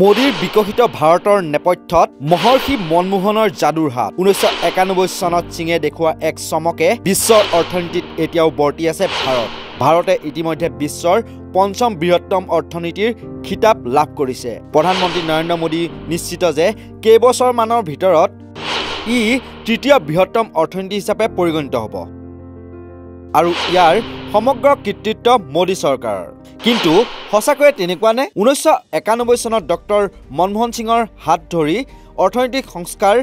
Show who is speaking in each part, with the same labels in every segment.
Speaker 1: মোদীৰ বিকশিত ভাৰতৰ নেপথ্যত মহৰ্ষি মনমোহনৰ যাদুৰ হাত 1991 চনত সিঙে দেখুৱা এক চমকে বিশ্বৰ অৰ্থনীতিত এতিয়াও বৰ্তি আছে ভাৰতে ইতিমধ্যে বিশ্বৰ পঞ্চম বৃহত্তম অৰ্থনীতিৰ খিতাপ লাভ কৰিছে। প্ৰধানমন্ত্ৰী নৰেন্দ্ৰ মোদী নিশ্চিত যে কেইবছৰমানৰ ভিতৰত ই তৃতীয় বৃহত্তম অৰ্থনীতি হিচাপে পৰিগণিত হ'ব আৰু ইয়াৰ সমগ্ৰ কৃতিত্ব মোদী চৰকাৰৰ। কিন্তু সঁচাকৈয়ে তেনেকুৱা নে? 1991 চনত ডক্টৰ মনমোহন সিঙৰ হাত ধৰি অৰ্থনৈতিক সংস্কাৰ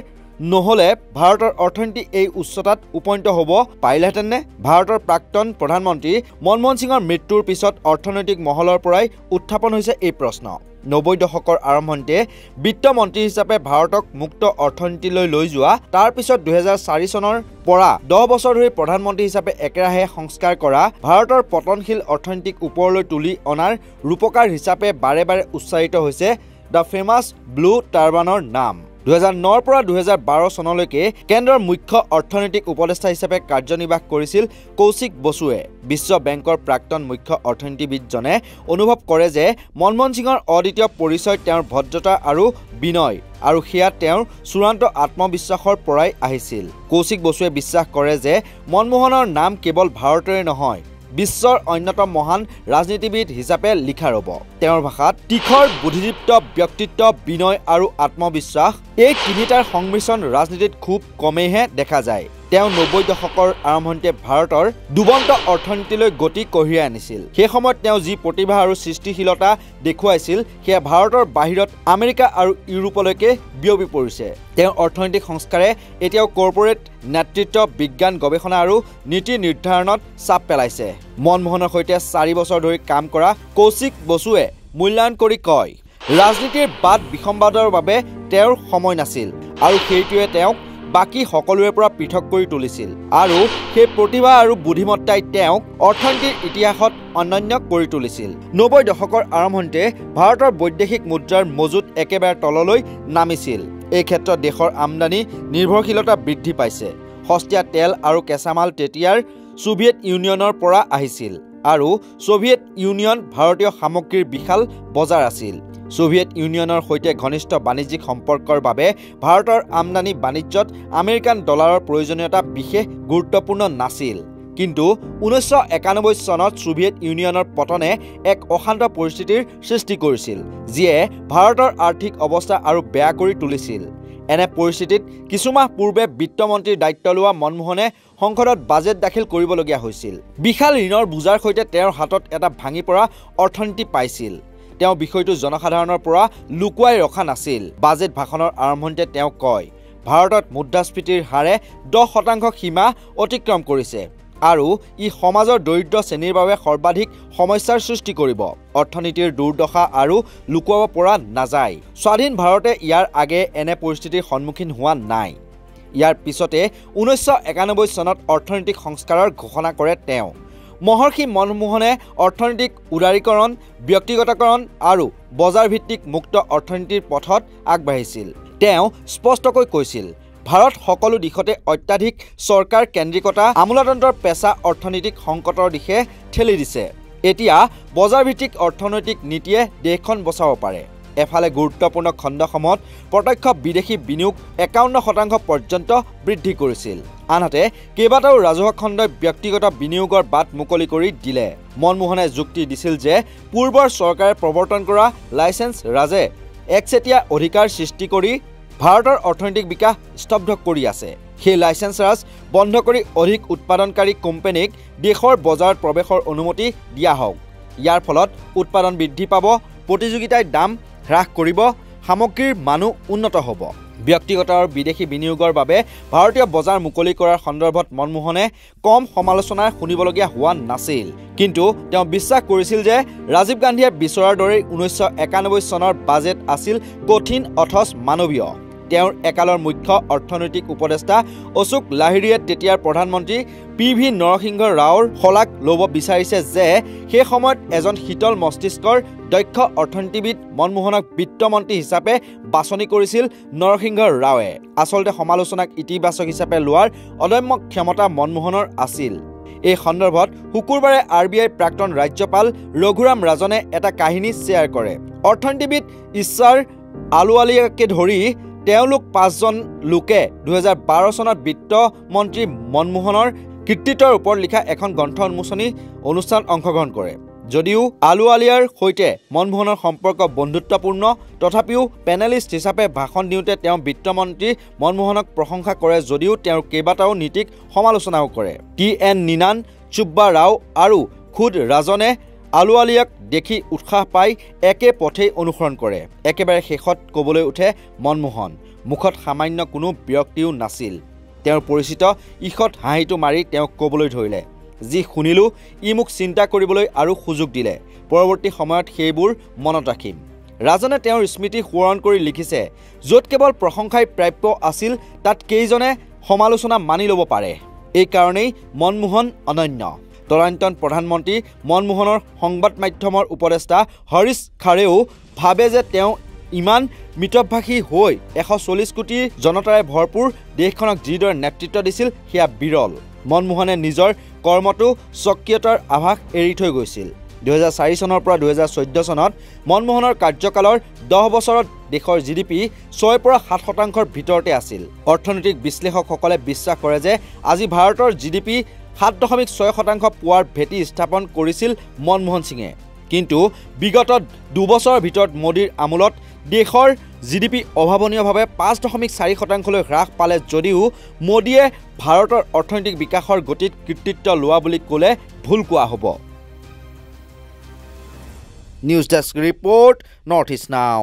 Speaker 1: নহলে ভাৰতৰ অৰ্থনীতি এই উচ্চতাত উপনীত হ'ব পাৰিলেহেঁতেন নে? ভাৰতৰ প্ৰাক্তন প্ৰধানমন্ত্ৰী মনমোহন সিঙৰ মৃত্যুৰ পিছত অৰ্থনৈতিক মহলৰ পৰাই উত্থাপন হৈছে এই প্ৰশ্ন। 90 দশকৰ আৰম্ভণিতে বিত্তমন্ত্ৰী হিচাপে ভাৰতক মুক্ত অৰ্থনীতিলৈ লৈ যোৱা তাৰ পিছত 2004 চনৰ পৰা 10 বছৰ ধৰি প্ৰধানমন্ত্ৰী হিচাপে একেৰাহে সংস্কাৰ কৰা ভাৰতৰ পতনশীল অৰ্থনীতিক ওপৰলৈ তুলি অনাৰ ৰূপকাৰ হিচাপে বাৰে বাৰে উচ্চাৰিত হৈছে দ্য ফেমাছ ব্লু টাৰ্বানৰ নাম। 2009 পৰা 2012 চনলৈকে কেন্দ্ৰৰ মুখ্য অৰ্থনৈতিক উপদেষ্টা হিচাপে কাৰ্যনিৰ্বাহ কৰিছিল কৌশিক বসুৱে। বিশ্ব বেংকৰ প্ৰাক্তন মুখ্য অৰ্থনীতিবিদজনে অনুভৱ কৰে যে মনমোহন সিঙৰ অদ্বিতীয় পৰিচয় তেওঁৰ ভদ্ৰতা আৰু বিনয় আৰু সেয়া তেওঁৰ চূড়ান্ত আত্মবিশ্বাসৰ পৰাই আহিছিল। কৌশিক বসুৱে বিশ্বাস কৰে যে মনমোহনৰ নাম কেৱল ভাৰতৰে নহয় বিশ্বৰ অন্যতম মহান ৰাজনীতিবিদ হিচাপে লিখা ৰ'ব। তেওঁৰ ভাষাত তীখৰ বুদ্ধিদীপ্ত ব্যক্তিত্ব, বিনয় আৰু আত্মবিশ্বাস এই তিনিটাৰ সংমিশ্ৰণ ৰাজনীতিত খুব কমেইহে দেখা যায়। তেওঁ 90 দশকৰ আৰম্ভণিতে ভাৰতৰ দুবন্ত অৰ্থনীতিলৈ গতি কঢ়িয়াই আনিছিল। সেই সময়ত তেওঁ যি প্ৰতিভা আৰু সৃষ্টিশীলতা দেখুৱাইছিল সেয়া ভাৰতৰ বাহিৰত আমেৰিকা আৰু ইউৰোপলৈকে বিয়পি পৰিছে। তেওঁৰ অৰ্থনৈতিক সংস্কাৰে এতিয়াও কৰ্পোৰেট নেতৃত্ব, বিজ্ঞান গৱেষণা আৰু নীতি নিৰ্ধাৰণত চাপ পেলাইছে। মনমোহনৰ সৈতে 4 বছৰ ধৰি কাম কৰা কৌশিক বসুৱে মূল্যায়ন কৰি কয়, ৰাজনীতিৰ বাদ বিসম্বাদৰ বাবে তেওঁৰ সময় নাছিল আৰু সেইটোৱে তেওঁক বাকী সকলোৰে পৰা পৃথক কৰি তুলিছিল আৰু সেই প্ৰতিভা আৰু বুদ্ধিমত্তাই তেওঁক অৰ্থনীতিৰ ইতিহাসত অনন্য কৰি তুলিছিল। 90 দশকৰ আৰম্ভণিতে ভাৰতৰ বৈদেশিক মুদ্ৰাৰ মজুত একেবাৰে তললৈ নামিছিল। এই ক্ষেত্ৰত দেশৰ আমদানি নিৰ্ভৰশীলতা বৃদ্ধি পাইছে। সস্তীয়া তেল আৰু কেঁচামাল তেতিয়াৰ ছোভিয়েট ইউনিয়নৰ পৰা আহিছিল আৰু ছোভিয়েট ইউনিয়ন ভাৰতীয় সামগ্ৰীৰ বিশাল বজাৰ আছিল। ছোভিয়েট ইউনিয়নৰ সৈতে ঘনিষ্ঠ বাণিজ্যিক সম্পৰ্কৰ বাবে ভাৰতৰ আমদানি বাণিজ্যত আমেৰিকান ডলাৰৰ প্ৰয়োজনীয়তা বিশেষ গুৰুত্বপূৰ্ণ নাছিল। কিন্তু 1991 চনত ছোভিয়েট ইউনিয়নৰ পতনে এক অশান্ত পৰিস্থিতিৰ সৃষ্টি কৰিছিল, যিয়ে ভাৰতৰ আৰ্থিক অৱস্থা আৰু বেয়া কৰি তুলিছিল। এনে পৰিস্থিতিত কিছুমাহ পূৰ্বে বিত্তমন্ত্ৰীৰ দায়িত্ব লোৱা মনমোহনে সংসদত বাজেট দাখিল কৰিবলগীয়া হৈছিল। বিশাল ঋণৰ বোজাৰ সৈতে তেওঁৰ হাতত এটা ভাঙি পৰা অৰ্থনীতি পাইছিল। তেওঁ বিষয়টো জনসাধাৰণৰ পৰা লুকুৱাই ৰখা নাছিল। বাজেট ভাষণৰ আৰম্ভণিতে তেওঁ কয়, ভাৰতত মুদ্ৰাস্ফীতিৰ হাৰে 10% সীমা অতিক্ৰম কৰিছে আৰু ই সমাজৰ দৰিদ্ৰ শ্ৰেণীৰ বাবে সৰ্বাধিক সমস্যাৰ সৃষ্টি কৰিব। অৰ্থনীতিৰ দুৰ্দশা আৰু লুকুৱাব পৰা নাযায়। স্বাধীন ভাৰতে ইয়াৰ আগে এনে পৰিস্থিতিৰ সন্মুখীন হোৱা নাই। ইয়াৰ পিছতে 1991 চনত অৰ্থনৈতিক সংস্কাৰৰ ঘোষণা কৰে তেওঁ। মহৰ্ষি মনমোহনে অৰ্থনৈতিক উদাৰীকৰণ, ব্যক্তিগতকৰণ আৰু বজাৰভিত্তিক মুক্ত অৰ্থনীতিৰ পথত আগবাঢ়িছিল। তেওঁ স্পষ্টকৈ কৈছিল, ভাৰত সকলো দিশতে অত্যাধিক চৰকাৰ কেন্দ্ৰিকতা আমোলাতন্ত্ৰৰ পেছা অৰ্থনৈতিক সংকটৰ দিশে ঠেলি দিছে। এতিয়া বজাৰভিত্তিক অৰ্থনৈতিক নীতিয়ে দেশখন বচাব পাৰে। এফালে গুৰুত্বপূৰ্ণ খণ্ডসমূহত প্ৰত্যক্ষ বিদেশী বিনিয়োগ 51% পৰ্যন্ত বৃদ্ধি কৰিছিল, আনহাতে কেইবাটাও ৰাজহুৱা খণ্ডই ব্যক্তিগত বিনিয়োগৰ বাট মুকলি কৰি দিলে। মনমোহনে যুক্তি দিছিল যে পূৰ্বৰ চৰকাৰে প্ৰৱৰ্তন কৰা লাইচেন্স ৰাজে একচেটিয়া অধিকাৰ সৃষ্টি কৰি ভাৰতৰ অৰ্থনৈতিক বিকাশ স্তব্ধ কৰি আছে। সেই লাইচেন্স ৰাজ বন্ধ কৰি অধিক উৎপাদনকাৰী কোম্পানীক দেশৰ বজাৰত প্ৰৱেশৰ অনুমতি দিয়া হওক। ইয়াৰ ফলত উৎপাদন বৃদ্ধি পাব, প্ৰতিযোগিতাই দাম হ্ৰাস কৰিব, সামগ্ৰীৰ মানো উন্নত হ'ব। ব্যক্তিগত আৰু বিদেশী বিনিয়োগৰ বাবে ভাৰতীয় বজাৰ মুকলি কৰাৰ সন্দৰ্ভত মনমোহনে কম সমালোচনা শুনিবলগীয়া হোৱা নাছিল। কিন্তু তেওঁ বিশ্বাস কৰিছিল যে ৰাজীৱ গান্ধীয়ে বিচৰাৰ দৰেই 1991 চনৰ বাজেট আছিল কঠিন অথচ মানৱীয়। তেওঁৰ একালৰ মুখ্য অৰ্থনৈতিক উপদেষ্টা অশোক লাহিৰীয়ে তেতিয়াৰ প্ৰধানমন্ত্ৰী PV নৰসিংহ ৰাওৰ শলাগ ল'ব বিচাৰিছে যে সেই সময়ত এজন শীতল মস্তিষ্কৰ দক্ষ অৰ্থনীতিবিদ মনমোহনক বিত্তমন্ত্ৰী হিচাপে বাছনি কৰিছিল নৰসিংহ ৰাওৱে। আচলতে সমালোচনাক ইতিবাচক হিচাপে লোৱাৰ অদম্য ক্ষমতা মনমোহনৰ আছিল। এই সন্দৰ্ভত শুকুৰবাৰে RBI প্ৰাক্তন ৰাজ্যপাল ৰঘুৰাম ৰাজনে এটা কাহিনী শ্বেয়াৰ কৰে। অৰ্থনীতিবিদ ইছাৰ আলুৱালিয়াকে ধৰি তেওঁলোক ৫জন লোকে ২০১২ চনত বিত্ত মন্ত্ৰী মনমোহনৰ কৃতিত্বৰ ওপৰত লিখা এখন গ্ৰন্থ উন্মোচনী অনুষ্ঠানত অংশগ্ৰহণ কৰে। যদিও আলুৱালিয়াৰ সৈতে মনমোহনৰ সম্পৰ্ক বন্ধুত্বপূৰ্ণ, তথাপিও পেনেলিষ্ট হিচাপে ভাষণ দিওঁতে তেওঁ বিত্তমন্ত্ৰী মনমোহনক প্ৰশংসা কৰে যদিও তেওঁৰ কেইবাটাও নীতিক সমালোচনাও কৰে। TN নিনান, চুব্বা ৰাও আৰু খুদ ৰাজনে আলুৱালিয়াক দেখি উৎসাহ পাই একে পথেই অনুসৰণ কৰে। একেবাৰে শেষত ক'বলৈ উঠে মনমোহন। মুখত সামান্য কোনো ব্যক্তিও নাছিল। তেওঁৰ পৰিচিত ইখত হাঁহিটো মাৰি তেওঁক ক'বলৈ ধৰিলে, যি শুনিলোঁ ই মোক চিন্তা কৰিবলৈ আৰু সুযোগ দিলে। পৰৱৰ্তী সময়ত সেইবোৰ মনত ৰাখিম। ৰাজনে তেওঁৰ স্মৃতি সোঁৱৰণ কৰি লিখিছে, য'ত কেৱল প্ৰশংসাই প্ৰাপ্য আছিল তাত কেইজনে সমালোচনা মানি ল'ব পাৰে। এইকাৰণেই মনমোহন অনন্য। তদানীন্তন প্ৰধানমন্ত্ৰী মনমোহনৰ সংবাদ মাধ্যমৰ উপদেষ্টা হৰীশ খাৰেও ভাবে যে তেওঁ ইমান মিতভাষী হৈ ১৪০ কোটি জনতাৰে ভৰপূৰ দেশখনক যিদৰে নেতৃত্ব দিছিল সেয়া বিৰল। মনমোহনে নিজৰ কৰ্মটো স্বকীয়তাৰ আভাস এৰি থৈ গৈছিল। ২০০৪ চনৰ পৰা ২০১৪ চনত মনমোহনৰ কাৰ্যকালৰ 10 বছৰত দেশৰ GDP ৬ পৰা ৭% ভিতৰতে আছিল। অৰ্থনৈতিক বিশ্লেষকসকলে বিশ্বাস কৰে যে আজি ভাৰতৰ GDP ৭.৬% পোৱাৰ ভেটি স্থাপন কৰিছিল মনমোহন সিঙে। কিন্তু বিগত 2 বছৰৰ ভিতৰত মোদীৰ আমোলত দেশৰ GDP অভাৱনীয়ভাৱে ৫.৪%লৈ হ্ৰাস পালে যদিও মোদীয়ে ভাৰতৰ অৰ্থনৈতিক বিকাশৰ গতিত কৃতিত্ব লোৱা বুলি ক'লে ভুল কোৱা হ'ব। News desk report, north east নাও।